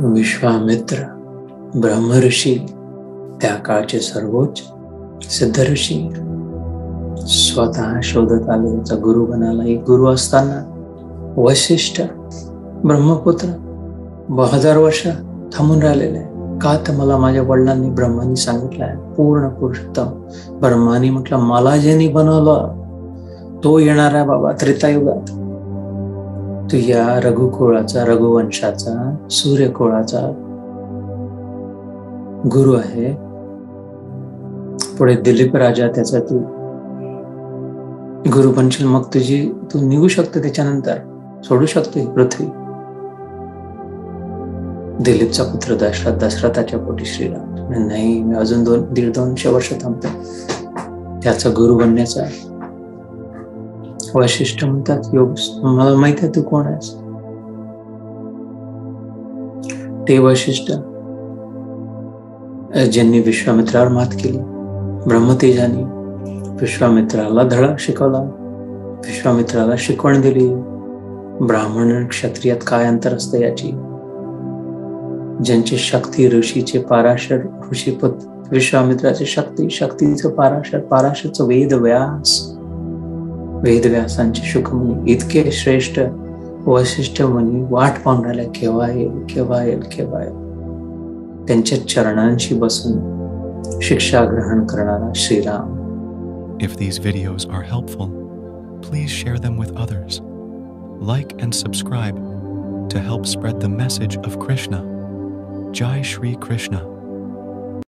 विश्वामित्र ब्रह्मऋषी, त्या काळचे सर्वोच्च सिद्ध ऋषी, स्वतः शोधत आले, त्याचा गुरु बनाला. एक गुरु असताना वशिष्ठ ब्रह्मपुत्र 1000 वर्ष थांबून राहिलेले आहे. का? तर मला माझ्या वडिलांनी ब्रह्मांनी सांगितलं आहे, पूर्ण पुरुषोत्तम ब्रह्मांनी म्हटलं मला ज्यांनी बनवलं तो येणार आहे बाबा त्रेतायुगात. तू या रघुकुळाचा, रघुवंशाचा, सूर्यकुळाचा गुरु आहे. पुढे दिलीप राजा त्याचा तू गुरु बनशील, मग तू निघू शकते, त्याच्यानंतर सोडू शकते ही पृथ्वी. दिलीपचा पुत्र दशरथ, दशरथाच्या पोटी श्रीराम. नाही, मी अजून 150-200 वर्ष थांबतो त्याचा गुरु बनण्याचा. वशिष्ठ म्हणतात योग, मला माहित आहे तू कोण आहेस. ते वशिष्ठ ज्यांनी विश्वामित्रावर मात केली, ब्रह्मतेजानी विश्वामित्राला धडा शिकवला, विश्वामित्राला शिकवण दिली. ब्राह्मण आणि क्षत्रियात काय अंतर असतं याची. ज्यांची शक्ती ऋषीचे पाराशर, ऋषीपुत्र विश्वामित्राचे शक्ती, शक्तीचं पाराशर, पाराशरचं वेदव्यास, वेदव्यासांचे शुकमुनी इतके श्रेष्ठ वशिष्ठ मुनी वाट पाहून राहिल्या, केव्हा येईल, केव्हा येईल, केव्हा येईल. त्यांच्या चरणांशी बसून शिक्षा ग्रहण करणारा Shriram. If these videos are helpful, please share them with others. Like and subscribe to help spread the message of Krishna. Jai Shri Krishna.